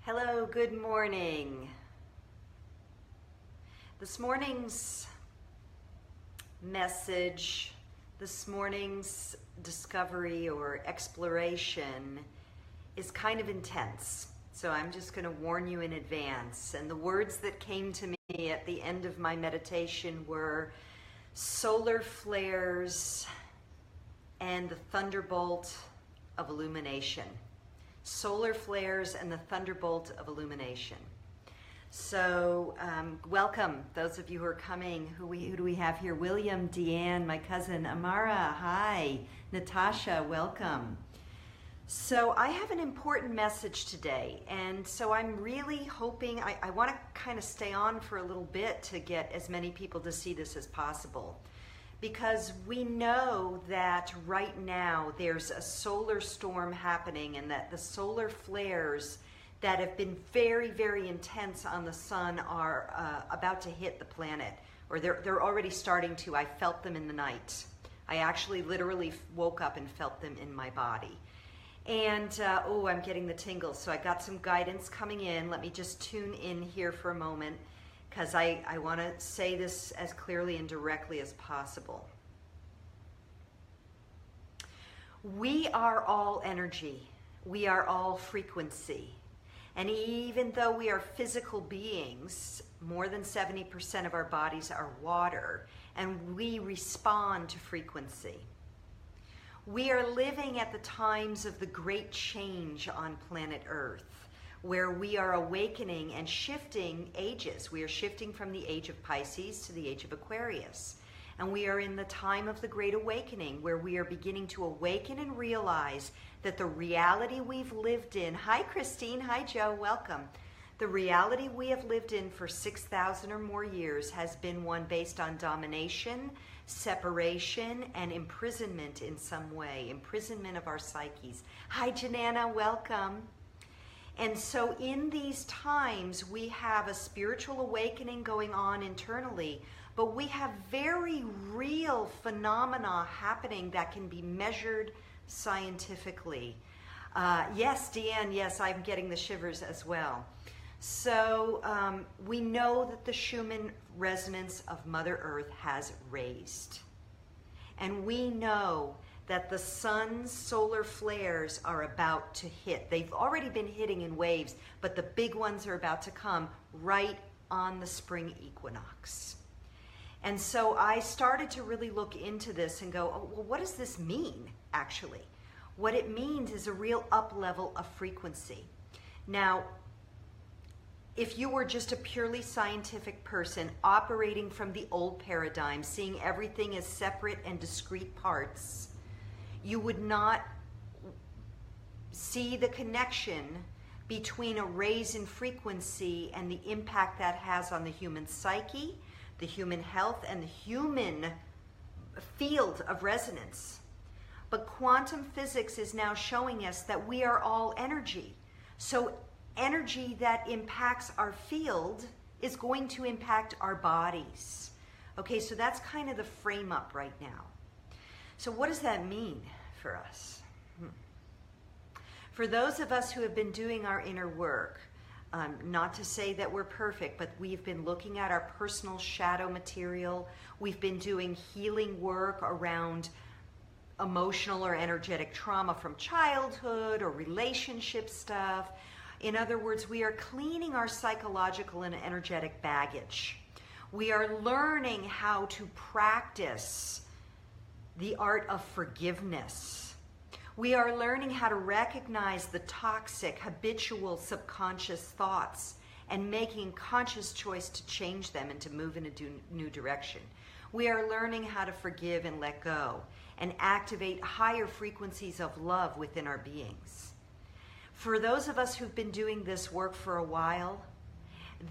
Hello, good morning. This morning's message, this morning's discovery or exploration is kind of intense. So I'm just going to warn you in advance. And the words that came to me at the end of my meditation were solar flares and the thunderbolt of illumination. Solar flares and the thunderbolt of illumination. So welcome, those of you who are coming. Who do we have here? William, Deanne, my cousin, Amara, hi. Natasha, welcome. So I have an important message today, and so I'm really hoping, I want to kind of stay on for a little bit to get as many people to see this as possible. Because we know that right now there's a solar storm happening, and that the solar flares that have been very, very intense on the sun are about to hit the planet, or they're already starting to. I felt them in the night. I actually literally woke up and felt them in my body. And oh, I'm getting the tingles. So I got some guidance coming in. Let me just tune in here for a moment, because I want to say this as clearly and directly as possible. We are all energy. We are all frequency. And even though we are physical beings, more than 70% of our bodies are water, and we respond to frequency. We are living at the times of the great change on planet Earth, where we are awakening and shifting ages. We are shifting from the age of Pisces to the age of Aquarius. And we are in the time of the Great Awakening, where we are beginning to awaken and realize that the reality we've lived in, hi Christine, hi Joe, welcome. The reality we have lived in for 6,000 or more years has been one based on domination, separation, and imprisonment in some way, imprisonment of our psyches. Hi Janana, welcome. And so in these times, we have a spiritual awakening going on internally, but we have very real phenomena happening that can be measured scientifically. Yes, Deanne, yes, I'm getting the shivers as well. So we know that the Schumann resonance of Mother Earth has raised. And we know that the sun's solar flares are about to hit. They've already been hitting in waves, but the big ones are about to come right on the spring equinox. And so I started to really look into this and go, oh, well, what does this mean, actually? What it means is a real up level of frequency. Now, if you were just a purely scientific person operating from the old paradigm, seeing everything as separate and discrete parts, you would not see the connection between a raise in frequency and the impact that has on the human psyche, the human health, and the human field of resonance. But quantum physics is now showing us that we are all energy. So energy that impacts our field is going to impact our bodies. Okay, so that's kind of the frame up right now. So what does that mean for us? For those of us who have been doing our inner work, not to say that we're perfect, but we've been looking at our personal shadow material. We've been doing healing work around emotional or energetic trauma from childhood or relationship stuff. In other words, we are cleaning our psychological and energetic baggage. We are learning how to practice the art of forgiveness. We are learning how to recognize the toxic, habitual, subconscious thoughts and making conscious choice to change them and to move in a new direction. We are learning how to forgive and let go and activate higher frequencies of love within our beings. For those of us who've been doing this work for a while,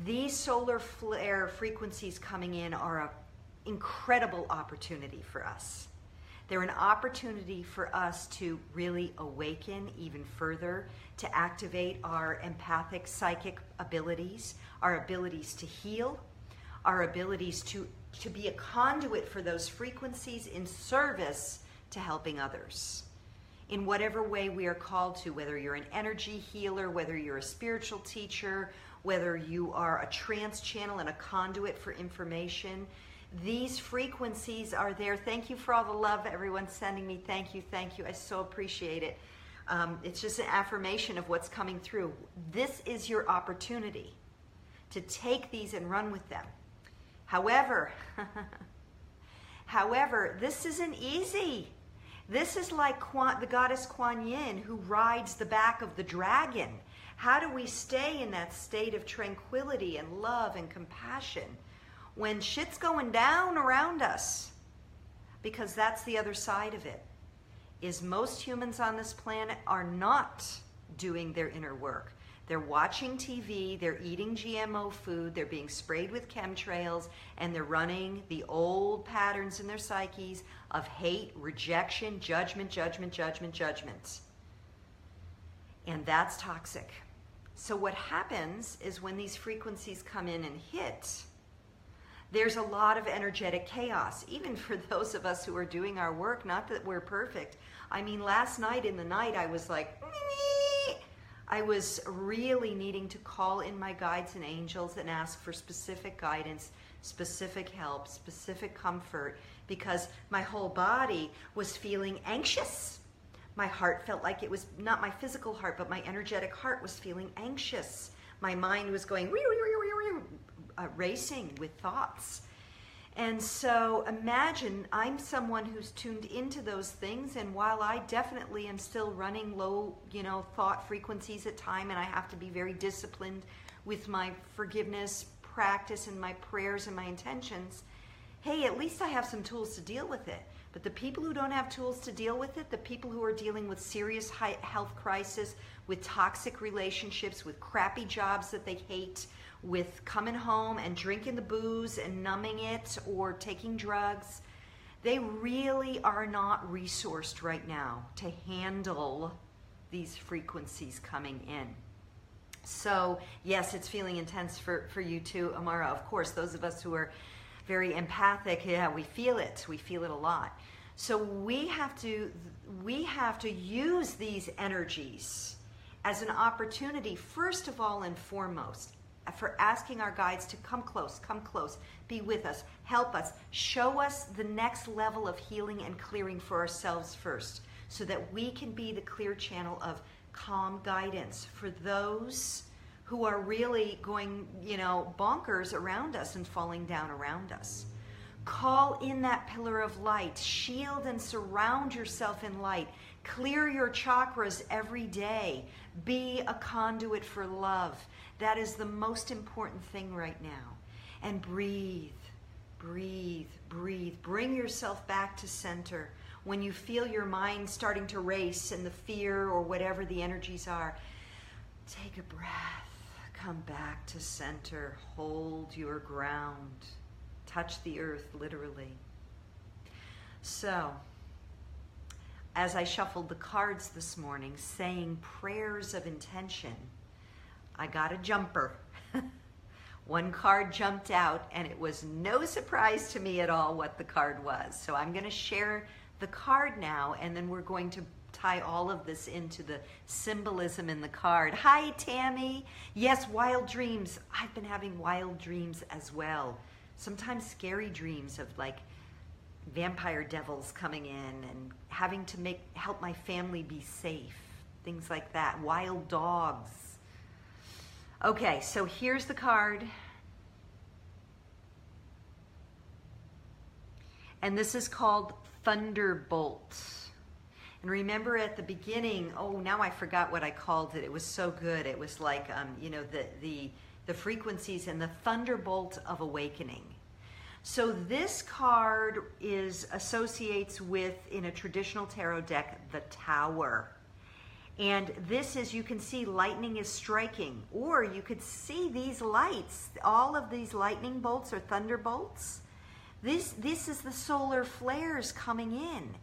these solar flare frequencies coming in are an incredible opportunity for us. They're an opportunity for us to really awaken even further, to activate our empathic psychic abilities, our abilities to heal, our abilities to be a conduit for those frequencies in service to helping others. in whatever way we are called to, whether you're an energy healer, whether you're a spiritual teacher, whether you are a trance channel and a conduit for information. These frequencies are there. Thank you for all the love everyone's sending me. Thank you, thank you. I so appreciate it. It's just an affirmation of what's coming through. This is your opportunity to take these and run with them. However, this isn't easy. This is like the goddess Kuan Yin, who rides the back of the dragon. How do we stay in that state of tranquility and love and compassion when shit's going down around us? Because that's the other side of it, is most humans on this planet are not doing their inner work. They're watching TV, they're eating GMO food, they're being sprayed with chemtrails, and they're running the old patterns in their psyches of hate, rejection, judgment, judgment, judgment, judgment. And that's toxic. So what happens is when these frequencies come in and hit, there's a lot of energetic chaos, even for those of us who are doing our work. Not that we're perfect. I mean, last night in the night, I was like, I was really needing to call in my guides and angels and ask for specific guidance, specific help, specific comfort, because my whole body was feeling anxious. My heart felt like it was not my physical heart, but my energetic heart was feeling anxious. My mind was going racing with thoughts. And so imagine I'm someone who's tuned into those things, and while I definitely am still running low, thought frequencies at time, and I have to be very disciplined with my forgiveness practice and my prayers and my intentions, hey, at least I have some tools to deal with it. But the people who don't have tools to deal with it, the people who are dealing with serious health crisis, with toxic relationships, with crappy jobs that they hate, with coming home and drinking the booze and numbing it or taking drugs, they really are not resourced right now to handle these frequencies coming in. So yes, it's feeling intense for you too, Amara. Of course, those of us who are very empathic, yeah, we feel it. We feel it a lot. So we have to use these energies as an opportunity, first of all and foremost, for asking our guides to come close, be with us, help us, show us the next level of healing and clearing for ourselves first, so that we can be the clear channel of calm guidance for those who are really going, bonkers around us and falling down around us. Call in that pillar of light, shield and surround yourself in light, clear your chakras every day, be a conduit for love. That is the most important thing right now. And breathe, breathe, breathe. Bring yourself back to center. When you feel your mind starting to race and the fear or whatever the energies are, take a breath. Come back to center. Hold your ground. Touch the earth, literally. So, as I shuffled the cards this morning, saying prayers of intention, I got a jumper. One card jumped out, and it was no surprise to me at all what the card was. So I'm going to share the card now, and then we're going to tie all of this into the symbolism in the card. Hi, Tammy. Yes, wild dreams. I've been having wild dreams as well. Sometimes scary dreams of like vampire devils coming in and having to help my family be safe. Things like that. Wild dogs. Okay, so here's the card. And this is called Thunderbolt. And remember at the beginning, oh, now I forgot what I called it. It was so good. It was like, the frequencies and the Thunderbolt of Awakening. So this card associates with, in a traditional tarot deck, the Tower. And this is, you can see lightning is striking, or you could see these lights, all of these lightning bolts or thunderbolts. This is the solar flares coming in.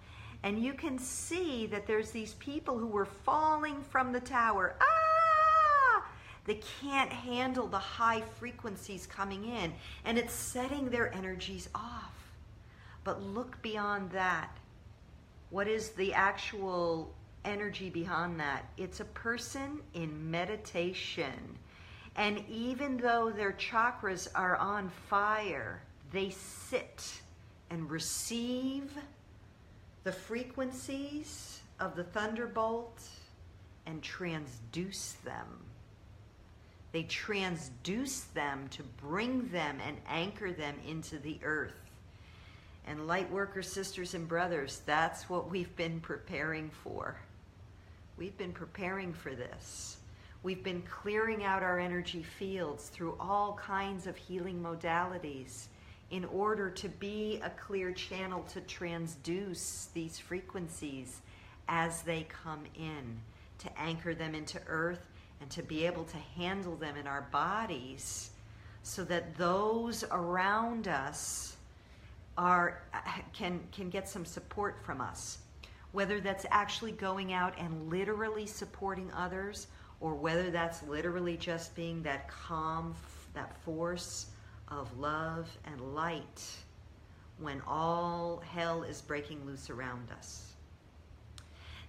And you can see that there's these people who were falling from the tower. They can't handle the high frequencies coming in, and it's setting their energies off. But look beyond that. What is the actual energy behind that. It's a person in meditation. And even though their chakras are on fire, they sit and receive the frequencies of the Thunderbolt and transduce them. They transduce them to bring them and anchor them into the earth. And light worker sisters and brothers, that's what we've been preparing for. We've been preparing for this. We've been clearing out our energy fields through all kinds of healing modalities in order to be a clear channel to transduce these frequencies as they come in, to anchor them into earth and to be able to handle them in our bodies so that those around us can get some support from us. Whether that's actually going out and literally supporting others, or whether that's literally just being that calm, that force of love and light when all hell is breaking loose around us.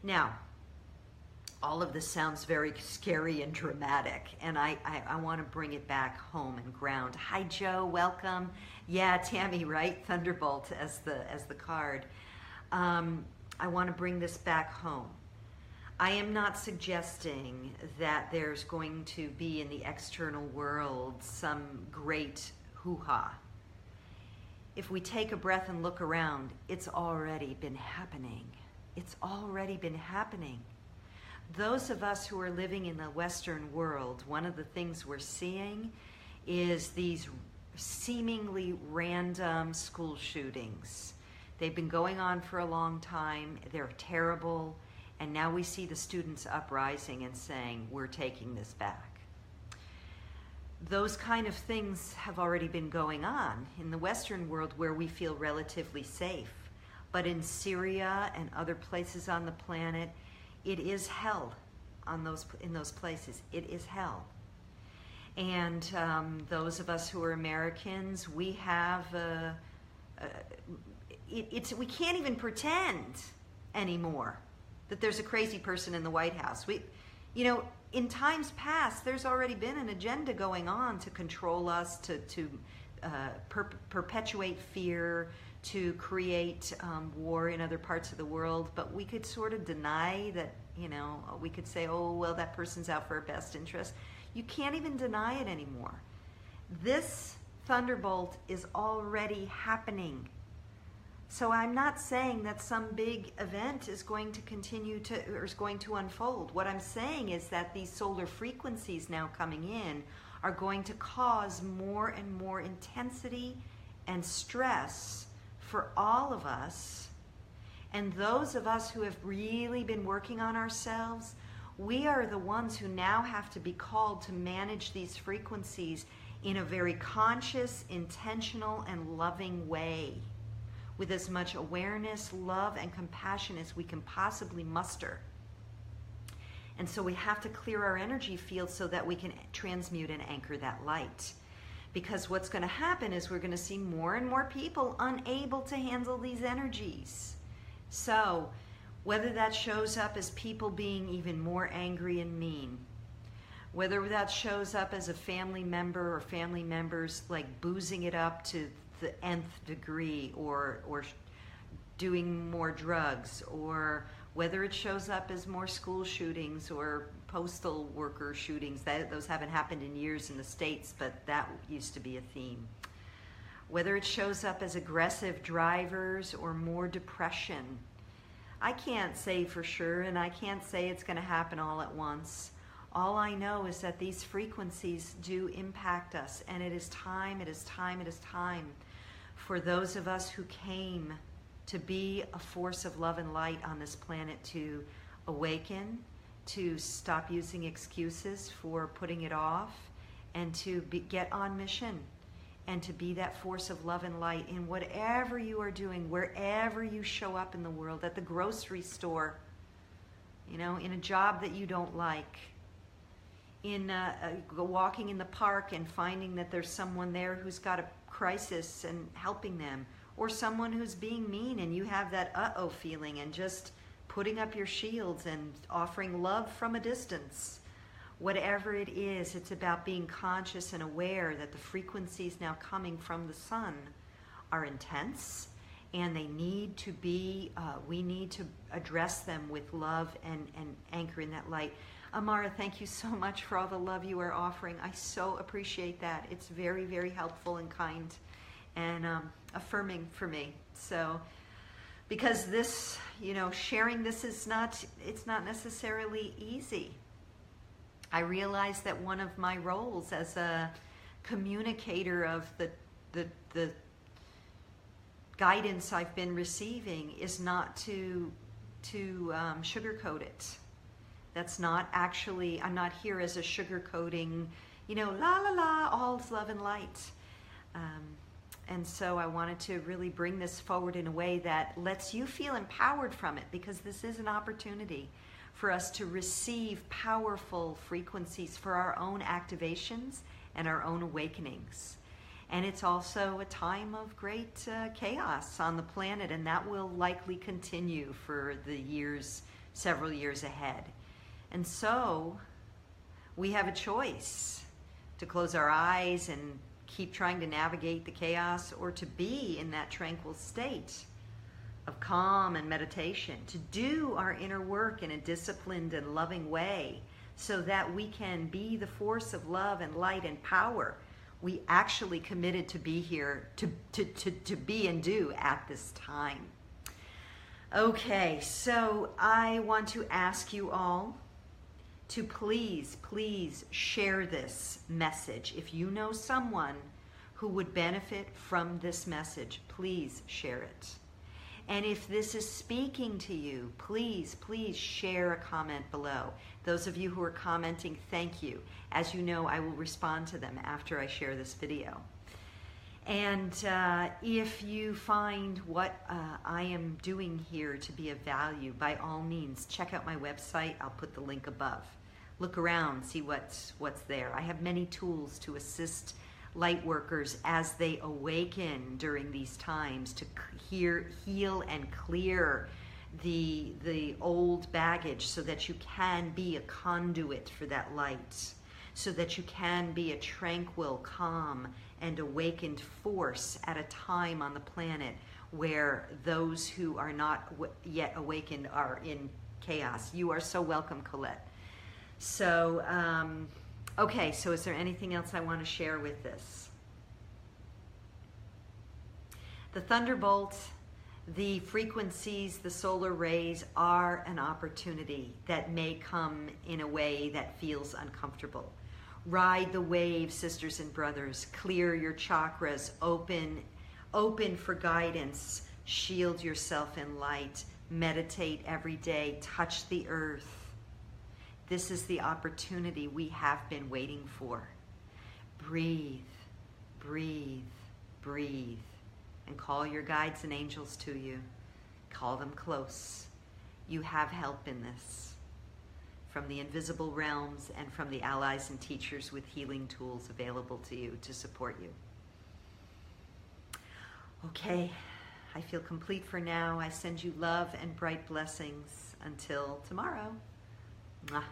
Now, all of this sounds very scary and dramatic, and I want to bring it back home and ground. Hi, Joe, welcome. Yeah, Tammy, right? Thunderbolt as the card. I want to bring this back home. I am not suggesting that there's going to be in the external world some great hoo-ha. If we take a breath and look around, it's already been happening. It's already been happening. Those of us who are living in the Western world, one of the things we're seeing is these seemingly random school shootings. They've been going on for a long time. They're terrible. And now we see the students uprising and saying, we're taking this back. Those kind of things have already been going on in the Western world where we feel relatively safe. But in Syria and other places on the planet, it is hell in those places. It is hell. And those of us who are Americans, we have, we can't even pretend anymore that there's a crazy person in the White House. In times past, there's already been an agenda going on to control us, to perpetuate fear, to create war in other parts of the world. But we could sort of deny that, we could say, oh, well, that person's out for our best interest. You can't even deny it anymore. This Thunderbolt is already happening. So I'm not saying that some big event is going to continue or is going to unfold. What I'm saying is that these solar frequencies now coming in are going to cause more and more intensity and stress for all of us. And those of us who have really been working on ourselves, we are the ones who now have to be called to manage these frequencies in a very conscious, intentional, and loving way, with as much awareness, love, and compassion as we can possibly muster. And so we have to clear our energy field so that we can transmute and anchor that light. Because what's going to happen is we're going to see more and more people unable to handle these energies. So whether that shows up as people being even more angry and mean, whether that shows up as a family member or family members like boozing it up to the nth degree, or doing more drugs, or whether it shows up as more school shootings or postal worker shootings. Those haven't happened in years in the States, but that used to be a theme. Whether it shows up as aggressive drivers or more depression. I can't say for sure, and I can't say it's going to happen all at once. All I know is that these frequencies do impact us, and it is time, it is time, it is time for those of us who came to be a force of love and light on this planet to awaken, to stop using excuses for putting it off, and to get on mission, and to be that force of love and light in whatever you are doing, wherever you show up in the world, at the grocery store, in a job that you don't like, in walking in the park and finding that there's someone there who's got a crisis and helping them, or someone who's being mean and you have that uh-oh feeling and just putting up your shields and offering love from a distance. Whatever it is, it's about being conscious and aware that the frequencies now coming from the sun are intense, and they need to be, we need to address them with love and anchor in that light. Amara, thank you so much for all the love you are offering. I so appreciate that. It's very, very helpful and kind and affirming for me. So, because this, sharing this is it's not necessarily easy. I realize that one of my roles as a communicator of the guidance I've been receiving is not to sugarcoat it. That's not actually, I'm not here as a sugarcoating, la la la, all's love and light. And so I wanted to really bring this forward in a way that lets you feel empowered from it, because this is an opportunity for us to receive powerful frequencies for our own activations and our own awakenings. And it's also a time of great chaos on the planet, and that will likely continue for the several years ahead. And so we have a choice to close our eyes and keep trying to navigate the chaos, or to be in that tranquil state of calm and meditation, to do our inner work in a disciplined and loving way so that we can be the force of love and light and power we actually committed to be here, to be and do at this time. Okay, so I want to ask you all to please share this message. If you know someone who would benefit from this message, please share it. And if this is speaking to you, please share a comment below. Those of you who are commenting, thank you. As you know, I will respond to them after I share this video. And if you find what I am doing here to be of value, by all means, check out my website. I'll put the link above. Look around, see what's there. I have many tools to assist light workers as they awaken during these times, to heal and clear the old baggage, so that you can be a conduit for that light, so that you can be a tranquil, calm, and awakened force at a time on the planet where those who are not yet awakened are in chaos. You are so welcome, Colette. So, okay, so is there anything else I want to share with this? The Thunderbolt, the frequencies, the solar rays are an opportunity that may come in a way that feels uncomfortable. Ride the wave, sisters and brothers. Clear your chakras, open for guidance. Shield yourself in light. Meditate every day. Touch the earth. This is the opportunity we have been waiting for. Breathe, breathe, breathe. And call your guides and angels to you. Call them close. You have help in this, from the invisible realms and from the allies and teachers with healing tools available to you to support you. Okay, I feel complete for now. I send you love and bright blessings. Until tomorrow. Mwah.